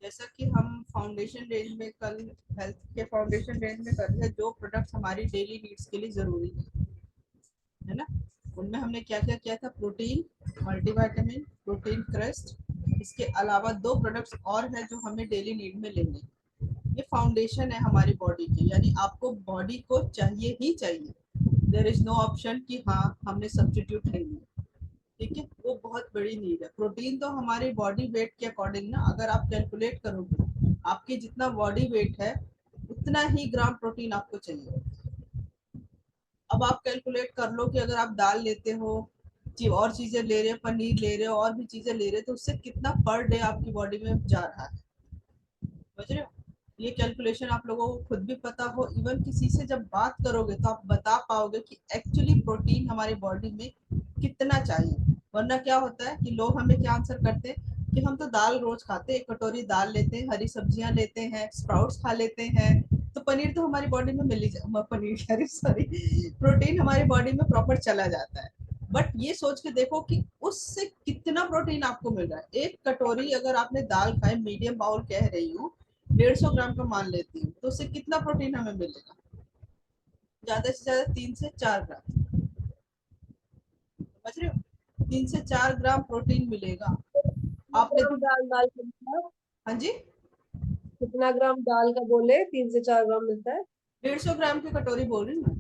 जैसा कि हम फाउंडेशन रेंज में कल हेल्थ के फाउंडेशन रेंज में कर रहे हैं, जो प्रोडक्ट्स हमारी डेली नीड्स के लिए ज़रूरी है ना, उनमें हमने क्या क्या किया था। प्रोटीन, मल्टीविटामिन, प्रोटीन क्रस्ट, इसके अलावा दो प्रोडक्ट्स और हैं जो हमें डेली नीड में लेने हैं। ये फाउंडेशन है हमारी बॉडी की, यानी आपको बॉडी को चाहिए ही चाहिए। देयर इज नो ऑप्शन कि हाँ हमने सब्सटीट्यूट नहीं लिया। ठीक है, वो बहुत बड़ी नीड है। प्रोटीन तो हमारी बॉडी वेट के अकॉर्डिंग ना, अगर आप कैलकुलेट करोगे आपकी जितना बॉडी वेट है उतना ही ग्राम प्रोटीन आपको चाहिए। अब आप कैलकुलेट कर लो कि अगर आप दाल लेते हो, और चीजें ले रहे हो, पनीर ले रहे हो, और भी चीजें ले रहे हो, तो उससे कितना पर डे आपकी बॉडी में जा रहा है, समझ रहे हो। ये कैलकुलेशन आप लोगों को खुद भी पता हो, इवन किसी से जब बात करोगे तो आप बता पाओगे कि एक्चुअली प्रोटीन हमारी बॉडी में कितना चाहिए। वरना क्या होता है कि लोग हमें क्या आंसर करते हैं कि हम तो दाल रोज खाते हैं, एक कटोरी दाल लेते हैं, हरी सब्जियां लेते हैं, स्प्राउट्स खा लेते हैं, तो पनीर तो हमारी बॉडी में मिल ही पनीर सॉरी प्रोटीन हमारी बॉडी में प्रॉपर चला जाता है। बट ये सोच के देखो कि उससे कितना प्रोटीन आपको मिल रहा है। एक कटोरी अगर आपने दाल खाए, मीडियम बाउल कह रही हूँ, 150 ग्राम का मान लेती हूँ, तो उससे कितना प्रोटीन हमें मिलेगा? ज्यादा से ज्यादा 3 से 4 ग्राम, समझ रहे हो, 3 से 4 ग्राम प्रोटीन मिलेगा। कितना आपने, ग्राम दाल दाल का मिलता है? हाँ जी, कितना ग्राम दाल का बोले 3 से 4 ग्राम मिलता है? 150 ग्राम की कटोरी बोल रही हूँ मैं।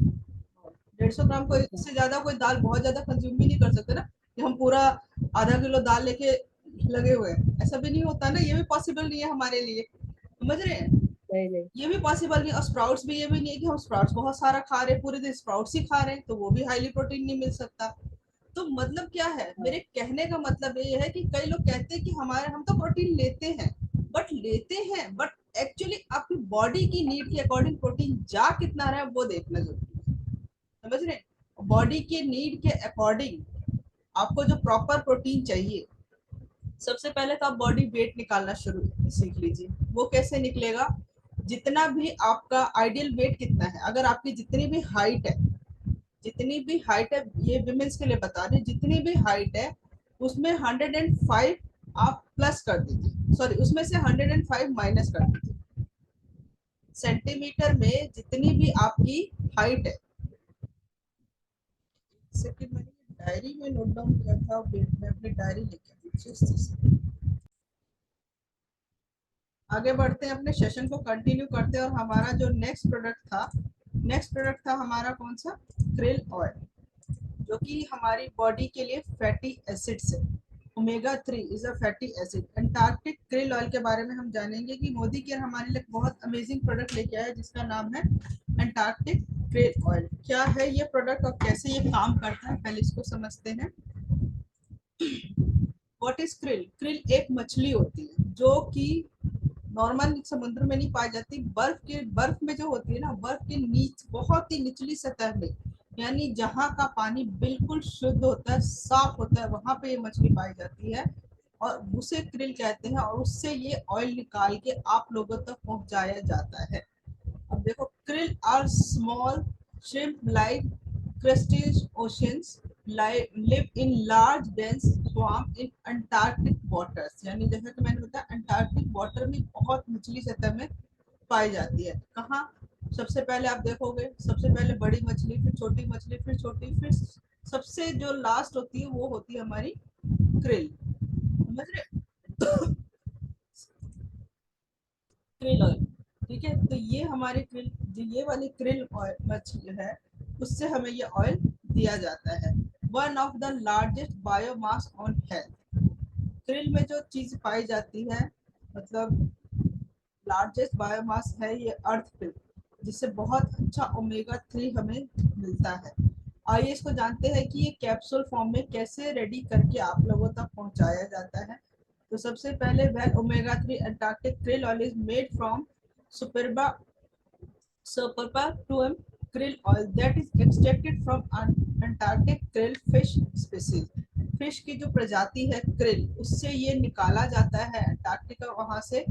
150 ग्राम को, अच्छा। इससे ज्यादा कोई दाल बहुत ज्यादा कंज्यूम भी नहीं कर सकते ना, कि हम पूरा आधा किलो दाल लेके लगे हुए हैं, ऐसा भी नहीं होता ना, ये भी पॉसिबल नहीं है हमारे लिए, समझ रहे हैं। नहीं नहीं। ये भी पॉसिबल नहीं। और स्प्राउट्स भी, ये भी नहीं है कि हम स्प्राउट्स बहुत सारा खा रहे हैं, पूरे दिन स्प्राउट्स ही खा रहे हैं, तो वो भी हाईली प्रोटीन नहीं मिल सकता। तो मतलब क्या है, हाँ। मेरे कहने का मतलब ये है कि कई लोग कहते हैं कि हमारे हम तो प्रोटीन लेते हैं, बट एक्चुअली आपकी बॉडी की नीड के अकॉर्डिंग प्रोटीन जा कितना रहा है वो देखना जरूरी है, समझ रहे हैं। बॉडी के नीड के अकॉर्डिंग आपको जो प्रॉपर प्रोटीन चाहिए, सबसे पहले तो आप बॉडी वेट निकालना शुरू सीख लीजिए। वो कैसे निकलेगा? जितना भी आपका आइडियल वेट कितना है, अगर आपकी जितनी भी हाइट है, जितनी भी हाइट है, ये विमेंस के लिए बता रही, जितनी भी हाइट है उसमें 105 आप प्लस कर दीजिए, सॉरी उसमें से 105 माइनस कर दीजिए। सेंटीमीटर में जितनी भी आपकी हाइट है, सेकंड मैंने डायरी में नोट डाउन किया था, वेट में अपनी डायरी लेके आगे बढ़ते हैं, अपने सेशन को कंटिन्यू करते हैं। और हमारा जो नेक्स्ट प्रोडक्ट था हमारा कौन सा? क्रिल ऑयल, जो कि हमारी बॉडी के लिए फैटी एसिड्स है। Omega 3 is a fatty acid. Antarctic krill oil के बारे में हम जानेंगे कि मोदी केयर हमारे लिए बहुत अमेजिंग प्रोडक्ट लेके आया है, जिसका नाम है अंटार्कटिक क्रिल ऑयल। क्या है ये प्रोडक्ट और कैसे ये काम करता है, पहले इसको समझते हैं। What is krill? क्रिल एक मछली होती है जो कि नॉर्मल समुद्र में नहीं पाई जाती, बर्फ में जो होती है ना, बर्फ के बहुत ही निचली सतह में, यानी जहाँ का पानी बिल्कुल शुद्ध होता है, साफ होता है, वहां पे ये मछली पाई जाती है, और उसे क्रिल कहते हैं, और उससे ये ऑयल निकाल के आप लोगों तक पहुंचाया जाता है। अब देखो, krill are small shrimp-like crustaceous oceans, live in large dense swamp in Antarctic waters। यानी जैसा कि मैंने बताया, अंटार्कटिक वाटर में बहुत निचली सतह में पाई जाती है। कहाँ? सबसे पहले आप देखोगे, सबसे पहले बड़ी मछली, फिर छोटी मछली, फिर छोटी, फिर सबसे जो लास्ट होती है वो होती है हमारी क्रिल, समझ रहे? क्रिल ऑयल, ठीक है। तो ये हमारे क्रिल, जो ये वाली क्रिल ऑयल मछली है, उससे हमें ये ऑयल दिया जाता है। One of the largest biomass on health. Krill में जो चीज पाई जाती है, मतलब लार्जेस्ट बायोमास है ये अर्थ क्रिल, जिससे बहुत अच्छा ओमेगा 3 हमें मिलता है। आइए इसको जानते हैं कि ये कैप्सूल फॉर्म में कैसे रेडी करके आप लोगों तक पहुंचाया जाता है। तो सबसे पहले, well omega 3 Antarctic krill oil is made from सुपरबा Superpa2M krill oil that is extracted from Antarctic krill fish species। Fish की जो प्रजाति है क्रिल, उससे ये निकाला जाता है अंटार्कटिका वहां से।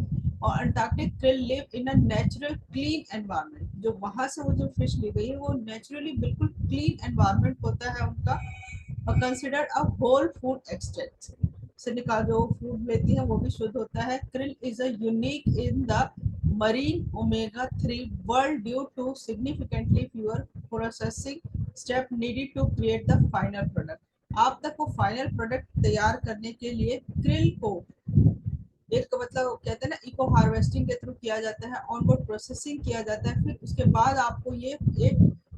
और Antarctic krill live in a natural clean environment. जो वहां से वो जो फिश ली गई है वो नेचुरली बिल्कुल क्लीन एनवायरनमेंट होता है उनका, और considered a whole food extract. से निकाल जो फूड लेती है वो भी शुद्ध होता है। krill is a unique in the marine omega-3 world due to significantly fewer processing step needed to create the final product। आप तक वो फाइनल प्रोडक्ट तैयार करने के लिए krill को एक मतलब कहते हैं ना इको हार्वेस्टिंग के थ्रू किया जाता है, ऑनबोर्ड प्रोसेसिंग किया जाता है, फिर उसके बाद आपको ये एक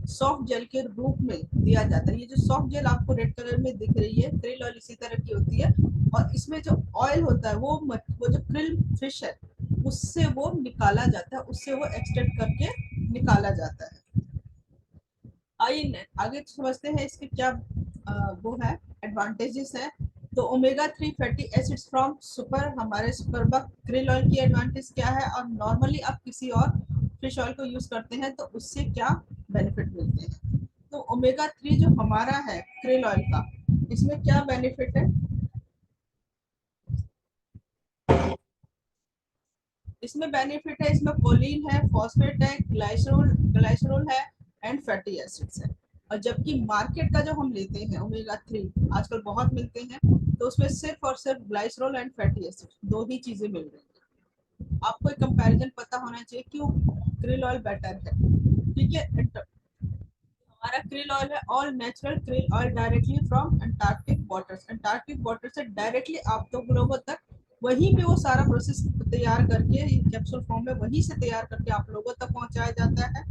सॉफ्ट जेल के रूप में दिया जाता है। ये जो सॉफ्ट जेल आपको रेड कलर में दिख रही है krill ऑयल इसी तरह की होती है, और इसमें जो ऑयल होता है वो जो krill फिश है उससे वो निकाला जाता है, उससे वो एक्सट्रैक्ट करके निकाला जाता है। आइए आगे समझते हैं इसके क्या वो है एडवांटेजेस है। तो omega 3 fatty acids from super हमारे सुपरबग krill ऑयल की एडवांटेज क्या है, और नॉर्मली आप किसी और फिश ऑयल को यूज करते हैं तो उससे क्या बेनिफिट मिलते हैं। तो ओमेगा 3 जो हमारा है krill ऑयल का, इसमें क्या बेनिफिट है, इसमें बेनिफिट है, इसमें कोलिन है, फॉस्फेट है, ग्लाइसरोल है एंड फैटी एसिड्स है। और जबकि मार्केट का जो हम लेते हैं ओमेगा 3 आजकल बहुत मिलते हैं, तो उसमें सिर्फ और सिर्फ ग्लाइसरोल एंड फैटी एसिड दो ही चीजें मिल रही है। आपको एक कंपैरिजन पता होना चाहिए क्यों krill ऑयल बेटर है। ठीक है, हमारा krill ऑयल है all natural krill oil directly from Antarctic waters, Antarctic water से डायरेक्टली आप तो लोगों तक वहीं पे वो सारा प्रोसेस तैयार करके कैप्सूल फॉर्म में वहीं से तैयार करके आप लोगों तक पहुंचाया जाता है।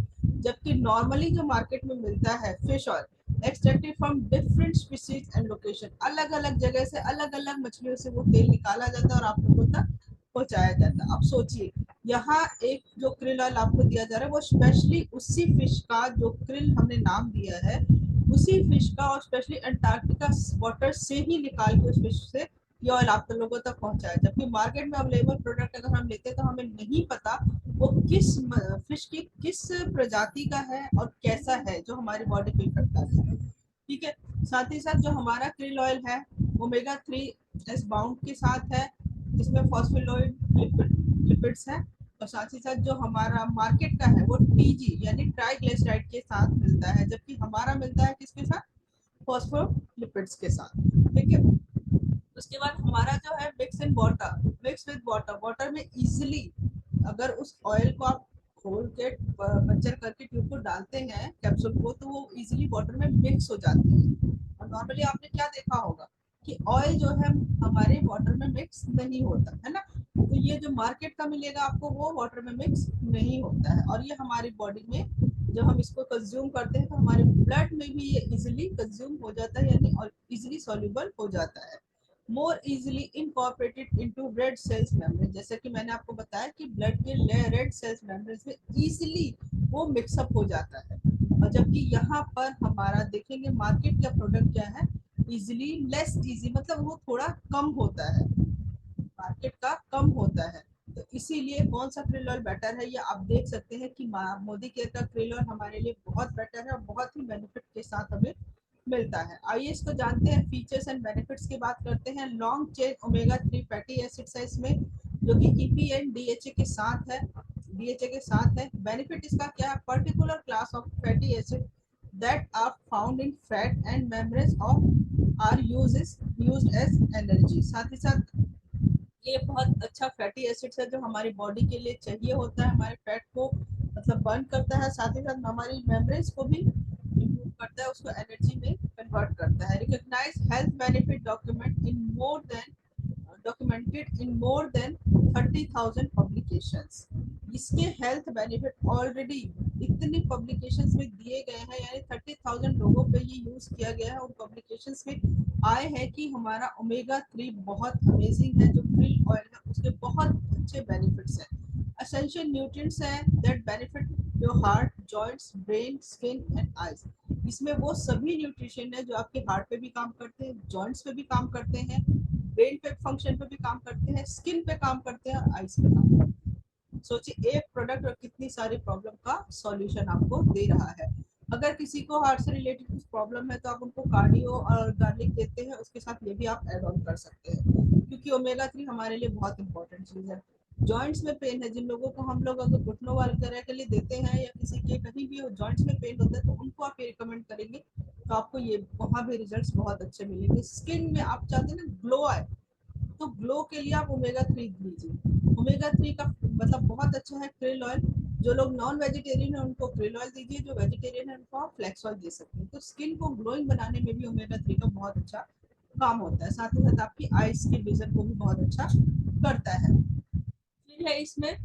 जबकि नॉर्मली जो मार्केट में मिलता है fish oil extracted from different species and location, अलग अलग जगह से अलग अलग मछलियों से वो तेल निकाला जाता है और आप लोगों तक पहुंचाया जाता है। अब सोचिए यहाँ एक जो krill ऑयल आपको दिया जा रहा है वो स्पेशली उसी फिश का जो krill हमने नाम दिया है उसी फिश का, और स्पेशली अंटार्कटिका वाटर से ही निकाल के उस फिश से ये ऑयल आप लोगों तक पहुंचाया। जबकि मार्केट में अवेलेबल प्रोडक्ट अगर हम लेते हैं तो हमें नहीं पता वो किस फिश की किस प्रजाति का है और कैसा है जो हमारी बॉडी को इफेक्ट करता है। ठीक है, साथ ही साथ जो हमारा krill ऑयल है ओमेगा 3 एस बाउंड के साथ है, जिसमें फॉस्फेटोइड लिपिड्स है, और साथ ही साथ जो हमारा मार्केट का है वो टीजी यानी ट्राइग्लिसराइड के साथ मिलता है, जबकि हमारा मिलता है किसके साथ, फॉस्फोलिपिड्स के साथ। ठीक है, उसके बाद हमारा जो है mix in water, mix with water, water में इजीली अगर उस ऑयल को आप खोल के पंचर करके ट्यूब को डालते हैं कैप्सूल को तो वो इजीली वाटर में मिक्स हो जाती है। और नॉर्मली आपने क्या देखा होगा कि ऑयल जो है हमारे वाटर में मिक्स नहीं होता है ना, तो ये जो मार्केट का मिलेगा आपको वो वाटर में मिक्स नहीं होता है, और ये हमारी बॉडी में जब हम इसको कंज्यूम करते हैं तो हमारे ब्लड में भी ये इजीली कंज्यूम हो जाता है, यानी इजीली सॉल्युबल हो जाता है। मोर easily incorporated into red cells membrane, जैसे कि मैंने आपको बताया कि ब्लड के रेड सेल्स मेम्ब्रेन में इजीली वो मिक्सअप हो जाता है। और जबकि यहाँ पर हमारा देखेंगे मार्केट का प्रोडक्ट क्या है, इजिली लेस इजी, मतलब वो थोड़ा कम होता है, मार्केट का कम होता है। तो इसीलिए कौन सा krill ऑयल बेटर है ये आप देख सकते हैं कि मोदी केयर का krill ऑयल हमारे लिए बहुत बेटर है और बहुत ही बेनिफिट के साथ हमें मिलता है। आइए इसको जानते हैं, फीचर्स एंड बेनिफिट्स की बात करते हैं। Long chain omega 3 fatty acids है इसमें, जो कि EPA एंड DHA के साथ है, DHA के साथ है। बेनिफिट इसका क्या है, particular class of fatty acid that are found in fat and membranes of are used as energy। साथ ही साथ ये बहुत अच्छा फैटी एसिड्स है जो हमारी बॉडी के लिए चाहिए होता है, हमारे फैट को मतलब बर्न करता है, साथ ही साथ हमारी मेम्ब्रेन्स को भी इम्प्रूव करता है, उसको एनर्जी में कन्वर्ट करता है। Recognize health benefit documented in more than 30,000 publications. इसके हेल्थ बेनिफिट ऑलरेडी इतनी पब्लिकेशंस में दिए गए हैं, यानी 30,000 लोगों पे ये यूज किया गया है, उन पब्लिकेशंस में आए हैं कि हमारा ओमेगा 3 बहुत अमेजिंग है, जो krill ऑयल है उसके बहुत अच्छे बेनिफिट्स हैं। एसेंशियल न्यूट्रिएंट्स हैं that benefit your heart, joints, brain, skin and eyes. इसमें वो सभी न्यूट्रिशन है जो आपके हार्ट पे भी काम करते हैं, जॉइंट्स पे भी काम करते हैं, ब्रेन पे फंक्शन पे भी काम करते हैं, स्किन पे काम करते हैं और आईज पे काम करते हैं। सोचिए एक प्रोडक्ट और कितनी सारी प्रॉब्लम का सॉल्यूशन आपको दे रहा है। अगर किसी को हार्ट से रिलेटेड कुछ प्रॉब्लम है तो आप उनको कार्डियो और गार्लिक देते हैं, उसके साथ ये भी आप ऐड ऑन कर सकते हैं, क्योंकि ओमेगा 3 हमारे लिए बहुत इंपॉर्टेंट चीज है। जॉइंट्स में पेन है, जिन लोगों को हम लोग अगर घुटनों वगैरह के लिए देते हैं या किसी के कहीं भी जॉइंट्स में पेन होता है तो उनको आप ये रिकमेंड करेंगे तो आपको ये वहाँ भी रिजल्ट्स बहुत अच्छे मिलेंगे। स्किन में आप चाहते हैं ना ग्लो आए, तो ग्लो के लिए आप ओमेगा 3 लीजिए। ओमेगा 3 का मतलब बहुत अच्छा है क्रिल ऑयल। जो लोग नॉन वेजिटेरियन है उनको क्रिल ऑयल दीजिए, जो वेजिटेरियन है उनको आप फ्लैक्स ऑयल दे सकते हैं। तो स्किन को ग्लोइंग बनाने में भी ओमेगा 3 का बहुत अच्छा काम होता है, साथ ही साथ आपकी आईज के विजन को भी बहुत अच्छा करता है। फिर है इसमें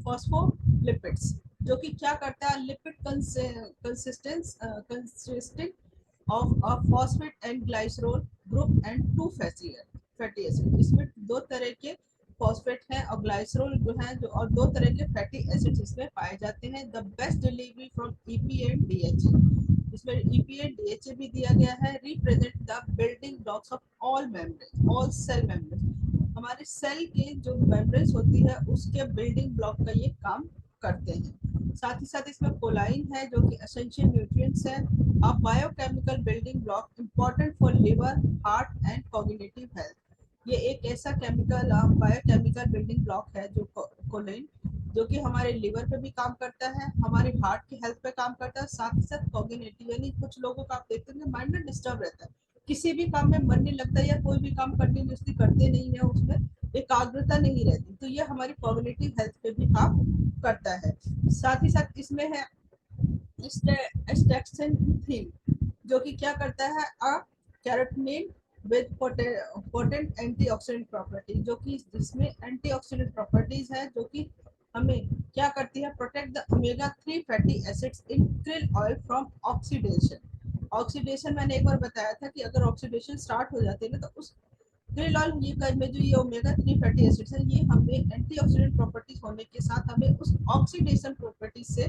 फॉस्फोलिपिड्स, जो कि क्या करता है, lipid consistent of phosphate and glycerol group and two fatty acid. इसमें दो तरह के फॉस्फेट है और ग्लाइसरोल जो है, जो और दो तरह के फैटी एसिड्स इसमें पाए जाते हैं। The best delivery from EPA and DHA, इसमें ईपीए डीएचए भी दिया गया है। Represent the building blocks of all membrane, all cell membrane. हमारे सेल के जो मेम्ब्रेन्स होती है उसके बिल्डिंग ब्लॉक का ये काम करते हैं। साथ ही साथ इसमें कोलाइन है, जो कि एसेंशियल न्यूट्रिएंट्स है। अ biochemical building block important for liver, heart and cognitive health. ये एक ऐसा केमिकल बायोकेमिकल बिल्डिंग ब्लॉक है जो कोलाइन, जो कि हमारे लिवर पे भी काम करता है, हमारे हार्ट की हेल्थ पे काम करता है, साथ ही साथ कॉग्निटिव, यानी कुछ लोगों का आप देखते हैं माइंड में डिस्टर्ब रहता है, किसी भी काम में मन नहीं लगता या कोई भी काम कंटिन्यूसली करते नहीं है, उसमें एकाग्रता नहीं रहती, तो ये हमारी कॉग्निटिव हेल्थ पे भी काम करता है। साथ ही साथ इसमें है एस्टेक्सेंथिन, जो कि क्या करता है, carotene with potent antioxidant property, जो कि जिसमें एंटीऑक्सीडेंट प्रॉपर्टीज है, जो कि हमें क्या करती है, protect the omega 3 fatty acids in krill oil from oxidation. Oxidation मैंने एक बार बताया था कि अगर ऑक्सीडेशन स्टार्ट हो जाती है ना, तो उस krill ऑयल ये में जो ये ओमेगा 3 फैटी एसिड्स है, ये हमें एंटीऑक्सीडेंट प्रॉपर्टीज होने के साथ हमें उस ऑक्सीडेशन प्रॉपर्टीज से,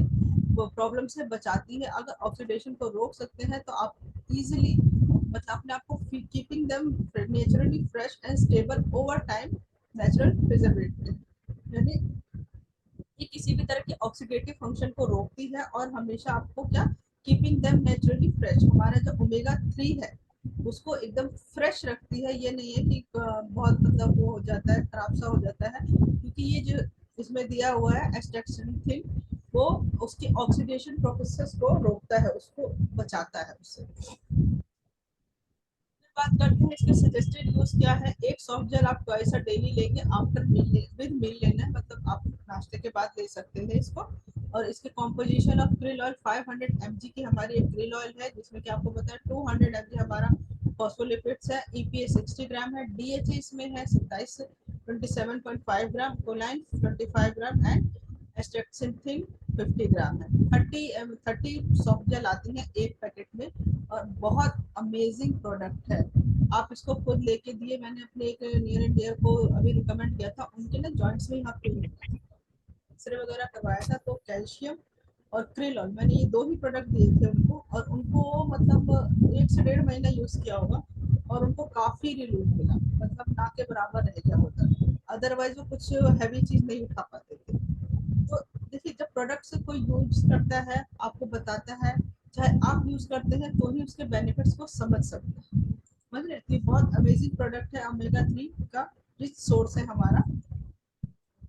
वो प्रॉब्लम से बचाती है। अगर ऑक्सीडेशन को रोक सकते हैं तो आप इजीली मतलब अपने आप को keeping them naturally fresh and stable over time, natural preservative, यानी ये किसी भी तरह के ऑक्सीडेटिव फंक्शन को रोकती है और हमेशा आपको क्या, कीपिंग देम नेचुरली फ्रेश। हमारा जो ओमेगा 3 है उसको एकदम फ्रेश रखती है। ये नहीं है कि बहुत मतलब वो हो जाता है, खराब सा हो जाता है, क्योंकि ये जो इसमें दिया हुआ है एस्टेक्सेंथिन, वो उसके ऑक्सीडेशन प्रोसेस को रोकता है, उसको बचाता है उससे। बात करते हैं इसके सजेस्टेड यूज क्या है। एक सॉफ्ट जेल आप ऐसा डेली लेंगे आफ्टर मील, विद मील लेना है, मतलब आप नाश्ते के बाद ले सकते हैं इसको। और इसके composition of krill oil 500 mg की हमारी एक krill ऑयल है, जिसमें कि आपको पता है 200 mg हमारा फॉस्फोलिपिड्स है, ईपीए 60 ग्राम है, डीएचए इसमें है 27.5 ग्राम, कोलाइन 25 ग्राम एंड एस्टेक्सेंथिन 50 ग्राम है। 30 सॉफ्ट जेल आती है एक पैकेट में और बहुत अमेजिंग प्रोडक्ट है। आप इसको खुद लेके दिए, मैंने अपने एक नियर एंड डियर को अभी रिकमेंड किया था, उनके ना जॉइंट्स में यहाँ पेन एक्सरे वगैरह करवाया था, तो कैल्शियम और krill ऑयल, मैंने ये दो ही प्रोडक्ट दिए थे उनको, और उनको मतलब 1 से 1.5 महीना यूज किया होगा और उनको काफी रिलीफ मिला, मतलब ना के बराबर रह गया होता, अदरवाइज वो कुछ हैवी चीज नहीं उठा पाते थे। तो देखिए, जब प्रोडक्ट से कोई यूज करता है, आपको बताता है, चाहे आप यूज करते हैं तो ही उसके बेनिफिट्स को समझ सकते हैं। समझ रहे हैं, बहुत अमेजिंग प्रोडक्ट है, ओमेगा 3 का रिच सोर्स है हमारा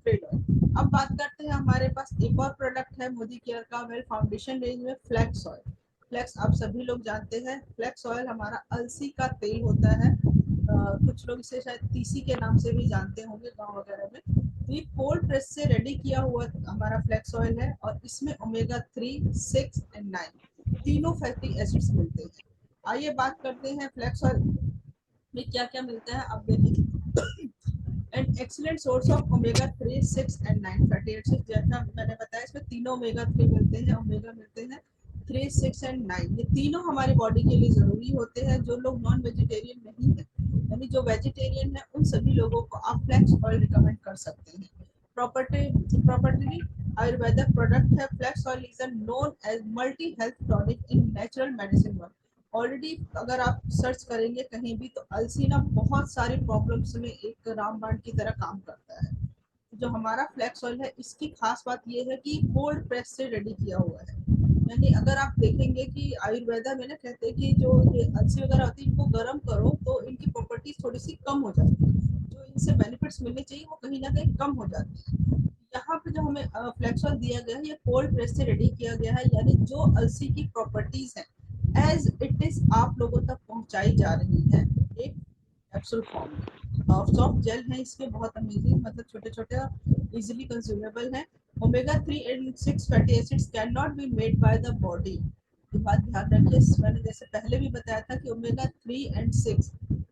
krill ऑयल। अब बात करते हैं, हमारे पास एक और प्रोडक्ट है मोदी केयर का, वेल फाउंडेशन रेंज में फ्लैक्स ऑयल। फ्लैक्स आप सभी लोग जानते हैं, फ्लैक्स ऑयल हमारा अलसी का तेल होता है। कुछ लोग इसे शायद तीसी के नाम से भी जानते होंगे गांव वगैरह में। तो ये कोल्ड प्रेस से रेडी किया हुआ हमारा फ्लैक्स ऑयल है, और इसमें ओमेगा 3, 6 एंड 9 तीनों फैटी एसिड्स मिलते हैं। आइए बात करते हैं फ्लैक्स ऑयल में क्या क्या मिलता है। अब देखिए, and excellent source of omega 3, 6 and 9 fatty acids, जैसा मैंने बताया इसमें तीनों ओमेगा 3 मिलते हैं, ओमेगा मिलते हैं 3, 6 एंड 9। ये तीनों हमारी बॉडी के लिए जरूरी होते हैं। जो लोग नॉन वेजिटेरियन नहीं है, यानी जो वेजिटेरियन है, उन सभी लोगों को आप फ्लैक्स ऑयल रिकमेंड कर सकते हैं। प्रॉपर्टी आयुर्वेदिक प्रोडक्ट है। Flax oil is known as multi health tonic in natural medicine world. Already अगर आप सर्च करेंगे कहीं भी, तो अलसी ना बहुत सारी प्रॉब्लम्स में एक रामबाण की तरह काम करता है। जो हमारा फ्लैक्स ऑयल है, इसकी खास बात ये है कि कोल्ड प्रेस से रेडी किया हुआ है। यानी अगर आप देखेंगे कि आयुर्वेदा में ना कहते हैं कि जो ये अलसी वगैरह होती है, इनको गर्म करो तो इनकी प्रॉपर्टीज थोड़ी सी कम हो जाती है, जो इनसे बेनिफिट्स मिलने चाहिए वो कहीं ना कहीं कम हो जाती है। यहाँ पे जो हमें फ्लैक्स ऑयल दिया गया है, ये कोल्ड प्रेस से रेडी किया गया है, यानी जो अलसी की प्रॉपर्टीज है एज इट इज आप लोगों तक पहुंचाई जा रही है एक कैप्सूल फॉर्म में। सॉफ्ट जेल है इसके, बहुत अमेजिंग, मतलब छोटे छोटे इजिली कंज्यूमेबल है। Omega 3 and 6 fatty acids can not be made by the body. ये बात ध्यान रखिए, मैंने जैसे पहले भी बताया था कि ओमेगा 3 एंड 6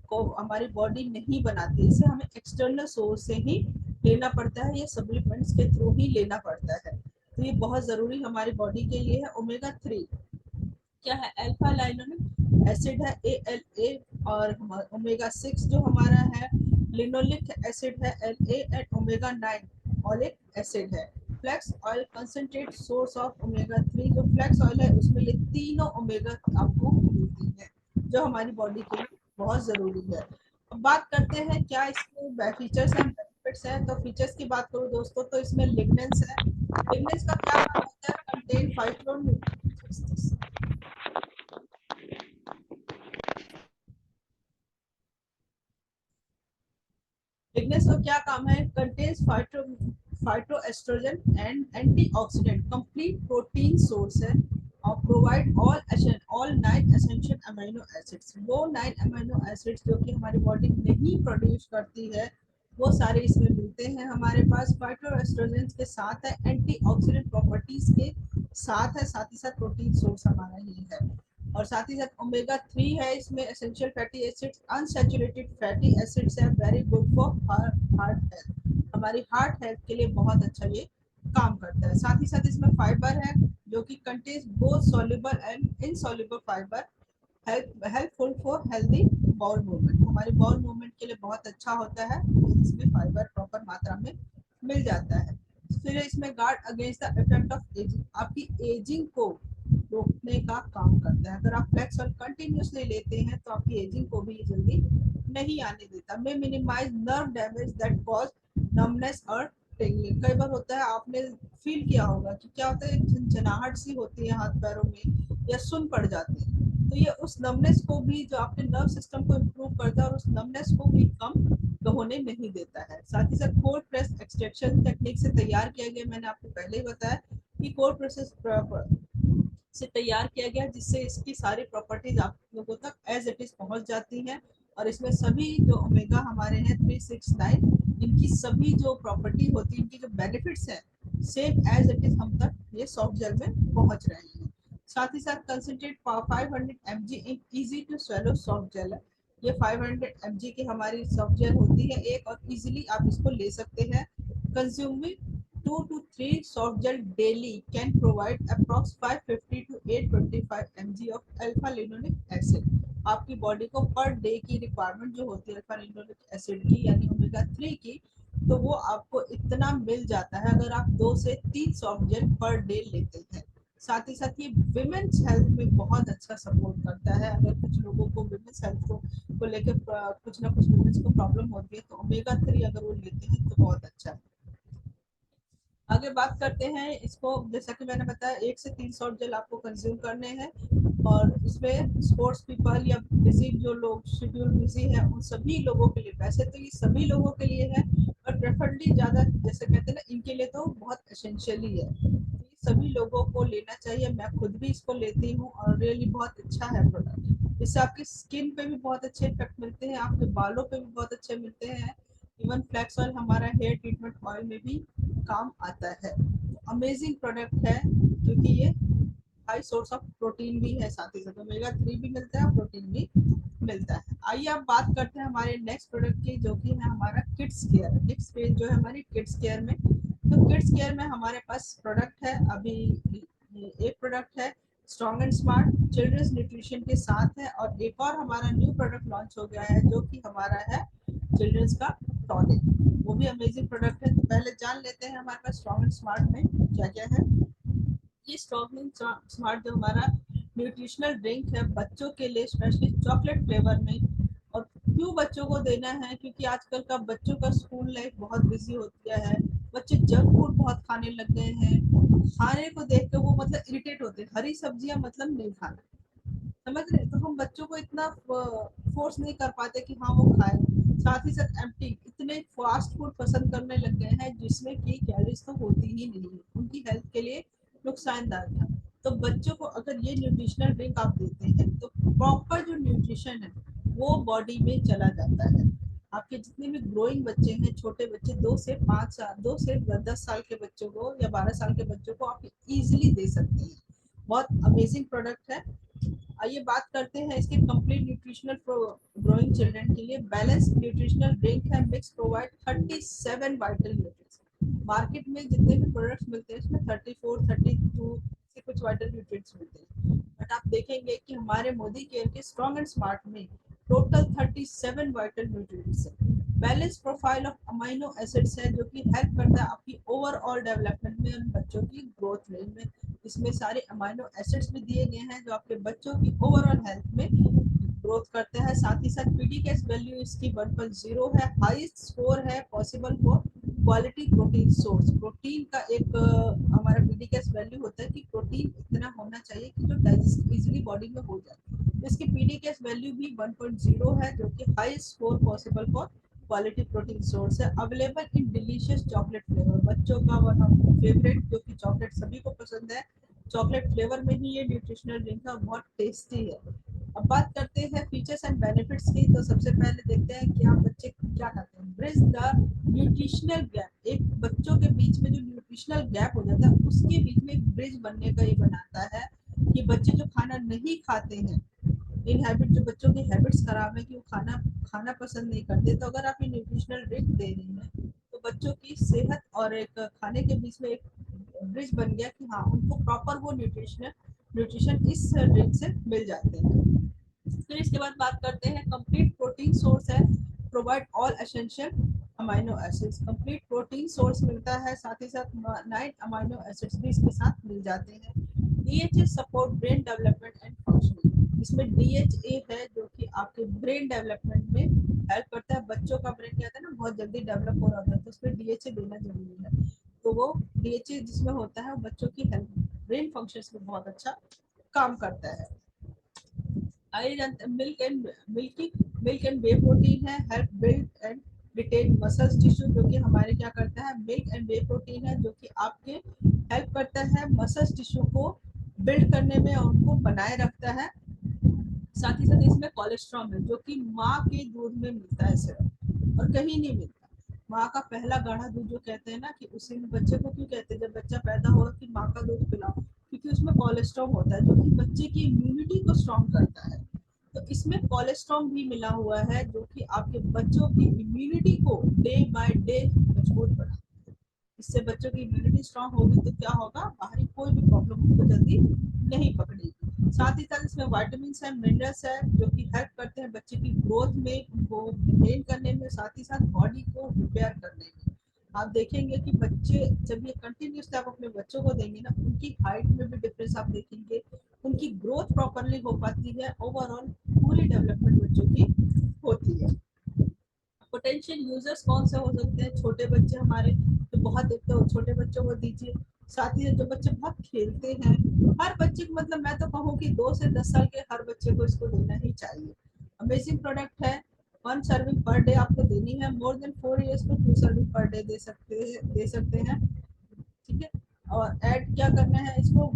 को हमारी बॉडी नहीं बनाती, इसे हमें एक्सटर्नल सोर्स से ही लेना पड़ता है, या सप्लीमेंट्स के थ्रू ही लेना पड़ता है। तो ये बहुत जरूरी हमारी बॉडी के लिए है। ओमेगा 3 क्या है, अल्फा लाइनोलिक एसिड है ALA, और ओमेगा 6 जो हमारा है लिनोलिक एसिड है LA, and omega 9 oleic acid है। Flax oil concentrate source of omega 3, जो फ्लैक्स ऑयल है उसमें ये तीनों ओमेगा आपको मिलती है, जो हमारी बॉडी के लिए बहुत जरूरी है। अब बात करते हैं क्या इसके फीचर्स हैं, बेनिफिट्स हैं। तो फीचर्स की बात करूँ दोस्तों, तो इसमें लिग्नेंस है। लिग्नेंस का क्या काम होता है, कंटेन फाइटोन्यूट्रिएंट्स। लिग्नेंस का क्या काम है, contains phytoestrogen and antioxidant, complete protein source है, और provide all 9 essential amino acids. वो 9 अमीनो एसिड्स जो कि हमारी बॉडी नहीं प्रोड्यूस करती है, वो सारे इसमें मिलते हैं हमारे पास। फाइटोएस्ट्रोजन के साथ है, एंटीऑक्सीडेंट प्रॉपर्टीज के साथ है, साथ ही साथ प्रोटीन सोर्स हमारा ये है, और साथ ही साथ ओमेगा 3 है इसमें, essential fatty acids, unsaturated fatty acids है, very good for heart health, हमारी हार्ट हेल्थ के लिए बहुत अच्छा ये काम करता है। साथ ही साथ इसमें फाइबर है, जो कि contains both soluble and insoluble fibre, helpful for healthy bowel movement, हमारे बाउल मूवमेंट के लिए बहुत अच्छा होता है, इसमें फाइबर प्रॉपर मात्रा में मिल जाता है। फिर इसमें guard against the effect of ageing, आपकी एजिंग को रोकने का काम करता है। अगर आप फ्लैक्स ऑयल कंटिन्यूसली लेते हैं तो आपकी एजिंग को भी जल्दी नहीं आने देता। May minimise nerve damage that cause numbness और टिंगलिंग। कई बार होता है, आपने फील किया होगा कि क्या होता है, झंझनाहट सी होती है हाथ पैरों में, या सुन पड़ जाती है, तो ये उस नमनेस को भी, जो आपके नर्व सिस्टम को इम्प्रूव करता है, और उस नमनेस को भी कम होने नहीं देता है। साथ ही साथ कोल्ड प्रेस एक्सट्रैक्शन टेक्निक से तैयार किया गया, मैंने आपको पहले ही बताया कि कोल्ड प्रोसेस से तैयार किया गया, जिससे इसकी सारी प्रॉपर्टीज आप लोगों तक एज इट इज पहुंच जाती हैं। और इसमें सभी जो ओमेगा हमारे हैं 369, इनकी सभी जो प्रॉपर्टी होती है, इनकी जो बेनिफिट्स हैं, सेम एज इट इज हम तक ये सॉफ्ट जेल में पहुंच रहे हैं। साथ ही साथ concentrate 500 mg in easy to swallow soft gel है। ये 500 mg की हमारी सॉफ्ट जेल होती है एक, और इजीली आप इसको ले सकते हैं। Consuming 2 to 3 soft gel daily can provide approx 550 to 825 mg of alpha linolenic acid। आपकी बॉडी को पर डे की रिक्वायरमेंट जो होती है अल्फा लिनोलिक एसिड की, यानी ओमेगा 3 की, तो वो आपको इतना मिल जाता है अगर आप 2 से 3 सॉफ्ट जेल पर डे लेते हैं। साथ ही साथ ये विमेन्स हेल्थ में बहुत अच्छा सपोर्ट करता है। अगर कुछ लोगों को विमेन्स हेल्थ को लेकर कुछ ना कुछ विमेन्स को प्रॉब्लम होती है, तो ओमेगा 3 अगर वो लेते हैं तो बहुत अच्छा है। आगे बात करते हैं इसको, जैसा कि मैंने बताया 1 से 3 सॉफ्ट जेल आपको कंज्यूम करने हैं, और इसमें स्पोर्ट्स पीपल या बिजी जो लोग शेड्यूल बिजी है, उन सभी लोगों के लिए, वैसे तो ये सभी लोगों के लिए है, और प्रेफरली ज़्यादा जैसे कहते हैं ना, इनके लिए तो बहुत एसेंशियली है, तो ये सभी लोगों को लेना चाहिए। मैं खुद भी इसको लेती हूँ, और रियली बहुत अच्छा है प्रोडक्ट। इससे आपकी स्किन पे भी बहुत अच्छे इफेक्ट मिलते हैं, आपके बालों पे भी बहुत अच्छे मिलते हैं। इवन फ्लैक्स ऑयल हमारा हेयर ट्रीटमेंट ऑयल में भी काम आता है। अमेजिंग प्रोडक्ट है, क्योंकि ये हाई सोर्स ऑफ प्रोटीन भी है, साथ ही साथ ओमेगा 3 भी मिलता है, प्रोटीन भी मिलता है। आइए अब बात करते हैं हमारे नेक्स्ट प्रोडक्ट की, जो कि है हमारा किड्स केयर। नेक्स्ट पेज जो है हमारी किड्स केयर में, तो किड्स केयर में हमारे पास प्रोडक्ट है, अभी एक प्रोडक्ट है strong and smart childrens nutrition के साथ है, और एक और हमारा न्यू प्रोडक्ट लॉन्च हो गया है, जो कि हमारा है चिल्ड्रंस का टॉनिक, वो भी अमेजिंग प्रोडक्ट है। तो पहले जान लेते हैं हमारे पास स्ट्रॉन्ग एंड स्मार्ट में क्या क्या है। ये स्ट्रॉन्ग एंड स्मार्ट जो हमारा न्यूट्रिशनल ड्रिंक है बच्चों के लिए, स्पेशली चॉकलेट फ्लेवर में। और क्यों बच्चों को देना है, क्योंकि आजकल का बच्चों का स्कूल लाइफ बहुत बिजी हो गया है, बच्चे जंक फूड बहुत खाने लग गए हैं, खाने को देख के वो मतलब इरिटेट होते हैं, हरी सब्जियां मतलब नहीं खाना, समझ रहे, तो हम बच्चों को इतना फोर्स नहीं कर पाते कि हाँ वो खाए। साथ ही साथ एम्प्टी इतने फास्ट फूड पसंद करने लग गए हैं, जिसमें कि कैलोरीज तो होती ही नहीं है, उनकी हेल्थ के लिए नुकसानदायक है। तो बच्चों को अगर ये न्यूट्रिशनल ड्रिंक आप देते हैं, तो प्रॉपर जो न्यूट्रिशन है वो बॉडी में चला जाता है। आपके जितने भी ग्रोइंग बच्चे हैं, छोटे बच्चे 2 से 10 साल के बच्चों को या 12 साल के बच्चों को आप इजीली दे सकते हैं। बहुत अमेजिंग प्रोडक्ट है। आइए बात करते हैं इसके कंप्लीट न्यूट्रिशनल ग्रोइंग चिल्ड्रन के लिए। बैलेंस न्यूट्रिशनल ड्रिंक है, mix provide 37 vital nutrients. Market में जितने भी प्रोडक्ट्स मिलते हैं इसमें 34 32 से कुछ वाइटल न्यूट्रिएंट्स मिलते हैं, बट आप देखेंगे कि हमारे मोदी केयर के स्ट्रॉन्ग एंड स्मार्ट में टोटल 37 वाइटल न्यूट्रिएंट्स है। Balance profile of amino acids है जो कि हेल्प करता है आपकी ओवरऑल डेवलपमेंट में और बच्चों की ग्रोथ रेंज में। इसमें सारे अमाइनो एसिड्स भी दिए गए हैं जो आपके बच्चों की ओवरऑल हेल्थ में ग्रोथ करते हैं। साथ ही साथ पीडीकेएस वैल्यू इसकी 1.0 है, हाईएस्ट स्कोर है possible for quality protein source. Protein का एक हमारा पीडीकेएस वैल्यू होता है कि प्रोटीन इतना होना चाहिए कि जो डाइजेस्ट इजीली बॉडी में हो जाए। तो इसकी पीडीकेएस वैल्यू भी 1.0 है जो कि highest score possible for quality protein source है। Available in delicious chocolate flavour, बच्चों का वन ऑफ फेवरेट, जो कि चॉकलेट सभी को पसंद है। चॉकलेट फ्लेवर में ही ये न्यूट्रिशनल ड्रिंक है, बहुत टेस्टी है। अब बात करते हैं फीचर्स एंड बेनिफिट्स की। तो सबसे पहले देखते हैं कि आप बच्चे क्या करते हैं। ब्रिज द न्यूट्रिशनल गैप, एक बच्चों के बीच में जो न्यूट्रिशनल गैप हो जाता है उसके बीच में एक ब्रिज बनने का ये बनाता है कि बच्चे जो खाना नहीं खाते हैं, इन हैबिट, जो बच्चों की हैबिट्स खराब है कि वो खाना खाना पसंद नहीं करते, तो अगर आप ये न्यूट्रिशनल ड्रिंक दे रही हैं तो बच्चों की सेहत और एक खाने के बीच में एक ब्रिज बन गया कि हाँ उनको प्रॉपर वो न्यूट्रिशन इस ड्रिंक से मिल जाते हैं। फिर इसके बाद बात करते हैं कंप्लीट प्रोटीन सोर्स है, provide all essential amino acids. Complete protein source मिलता है, साथ ही साथ 9 अमाइनो एसिड्स भी इसके साथ मिल जाते हैं। DHA support brain development and functioning, इसमें डीएचए है जो कि आपके ब्रेन डेवलपमेंट में हेल्प करता है। बच्चों का ब्रेन क्या होता है ना, बहुत जल्दी डेवलप हो रहा होता है, तो उसमें डीएचए देना जरूरी है। तो वो डीएचए जिसमें होता है वो बच्चों की हेल्थ ब्रेन फंक्शंस में बहुत अच्छा काम करता है। आइए जानते हैं मिल्क एंड वे प्रोटीन है, help build and retain muscles tissue, जो कि हमारे क्या करता है, मिल्क एंड वे प्रोटीन है जो कि आपके हेल्प करता है मसल्स टिश्यू को बिल्ड करने में और उनको बनाए रखता है। साथ ही साथ इसमें कोलेस्ट्रॉल है जो कि माँ के दूध में मिलता है सिर्फ, और कहीं नहीं मिलता। माँ का पहला गाढ़ा दूध जो कहते हैं ना, कि उसी में बच्चे को क्यों कहते हैं जब बच्चा पैदा हुआ कि माँ का दूध पिलाओ, क्योंकि उसमें कोलेस्ट्रॉल होता है जो कि बच्चे की इम्यूनिटी को स्ट्रॉन्ग करता है। तो इसमें कोलेस्ट्रॉल भी मिला हुआ है जो कि आपके बच्चों की इम्यूनिटी को डे बाय डे मजबूत बनाता है। इससे बच्चों की इम्यूनिटी स्ट्रॉन्ग होगी तो क्या होगा, बाहरी कोई भी प्रॉब्लम उनको जल्दी नहीं पकड़ेगी। साथ ही साथ इसमें विटामिन है, मिनरल्स है जो कि हेल्प करते हैं बच्चे की ग्रोथ में, उनको मेंटेन करने में, साथ ही साथ बॉडी को रिपेयर करने में। आप देखेंगे कि बच्चे जब ये कंटिन्यूस आप अपने बच्चों को देंगे ना, उनकी हाइट में भी डिफरेंस आप देखेंगे, उनकी ग्रोथ प्रॉपरली हो पाती है, ओवरऑल पूरी डेवलपमेंट बच्चों की होती है। पोटेंशियल यूजर्स कौन से हो सकते हैं, छोटे बच्चे हमारे तो बहुत, एक तो छोटे बच्चों को दीजिए, साथ ही जो बच्चे बहुत खेलते हैं, हर बच्चे को, मतलब मैं तो कहूँ कि 2 से 10 साल के हर बच्चे को इसको देना ही चाहिए। अमेजिंग प्रोडक्ट है। 1 सर्विंग पर डे आपको देनी है, मोर देन 4 ईयर्स को 2 सर्विंग पर डे दे सकते हैं। ठीक है, और ऐड क्या करना है इसको,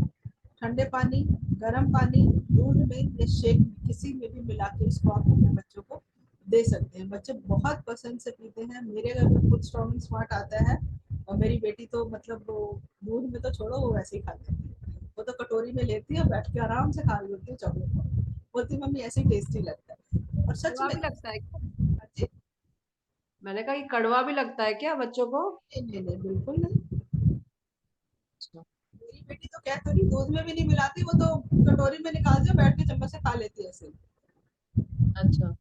ठंडे पानी, गर्म पानी, दूध में या शेक किसी में भी मिला के इसको आप अपने बच्चों को दे सकते हैं। बच्चे बहुत पसंद से पीते हैं। मेरे घर में खुद स्ट्रॉन्ग स्मार्ट आता है, और मेरी बेटी तो मतलब वो दूध में तो छोड़ो, वो वैसे ही खा लेती है। वो तो कटोरी में लेती है, बैठ के आराम से खा रही होती है चॉकलेट को, बोलती मम्मी ऐसे टेस्टी लगता है। और सच कड़वा में भी लगता है क्या? जी, मैंने कहा कि कड़वा भी लगता है क्या बच्चों को? नहीं नहीं बिल्कुल नहीं। अच्छा। मेरी बेटी तो क्या, तो नहीं दूध में भी नहीं मिलाती, वो तो कटोरी में निकाल के बैठ के चम्मच से खा लेती है ऐसे। अच्छा।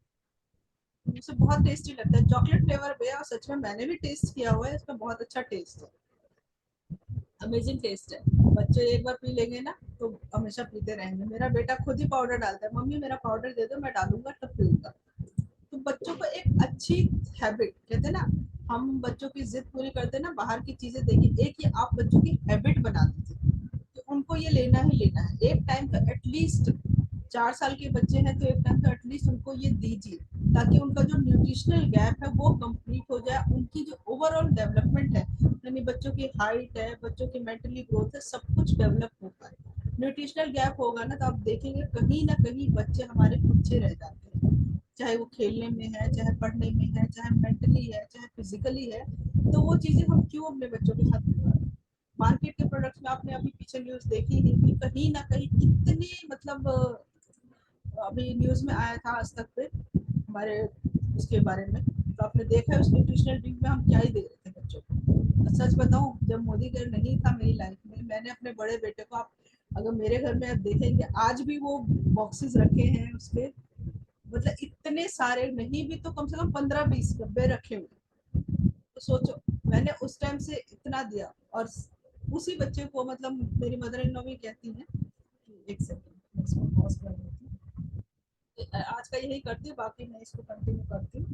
मुझे बहुत टेस्टी लगता है चॉकलेट फ्लेवर पे, और सच में मैंने भी टेस्ट किया हुआ है, इसका बहुत अच्छा टेस्ट है, अमेजिंग टेस्ट है। बच्चे एक बार पी लेंगे ना तो हमेशा पीते रहेंगे। मेरा बेटा खुद ही पाउडर डालता है, मम्मी मेरा पाउडर दे दो, मैं डालूंगा तब पीऊंगा। तो बच्चों को एक अच्छी हैबिट, कहते हैं ना, हम बच्चों की जिद पूरी करते हैं ना बाहर की चीजें देखिए, एक ये आप बच्चों की हैबिट बना दीजिए कि उनको ये लेना ही लेना है। एक टाइम तो एटलीस्ट 4 साल के बच्चे हैं तो एक टाइम तो एटलीस्ट उनको ये दीजिए, ताकि उनका जो न्यूट्रिशनल गैप है वो कंप्लीट हो जाए, उनकी जो ओवरऑल डेवलपमेंट है, यानी बच्चों की हाइट है, बच्चों की मेंटली ग्रोथ है, सब कुछ डेवलप हो पाए। न्यूट्रिशनल गैप होगा ना तो आप देखेंगे कहीं ना कहीं बच्चे हमारे पीछे रह जाते हैं। चाहे वो खेलने में है, चाहे पढ़ने में है, चाहे मेंटली है, चाहे फिजिकली है, तो वो चीजें हम क्यों अपने बच्चों के साथ करवा रहे हैं? मार्केट के प्रोडक्ट्स में आपने अभी पीछे न्यूज देखी ही कि कहीं ना कहीं कितने मतलब अभी न्यूज में आया था आज तक पे हमारे उसके बारे में, तो आपने देखा है उस न्यूट्रिशनल ड्रिंक में हम क्या ही दे रहे थे बच्चों को। सच बताऊं, जब मोदी घर नहीं था मेरी लाइफ में, मैंने अपने बड़े बेटे को, आप अगर मेरे घर में आप देखेंगे आज भी वो बॉक्सेस रखे हैं उसके, मतलब इतने सारे नहीं भी तो कम से कम 15-20 डब्बे रखे हुए। तो सोचो, मैंने उस टाइम से इतना दिया, और उसी बच्चे को मतलब मेरी मदर इन लॉ भी कहती हैं कि एक सेकंड इसको पॉज कर देती हूँ। आज का यही करती हूँ, बाकी मैं इसको कंटिन्यू करती हूँ।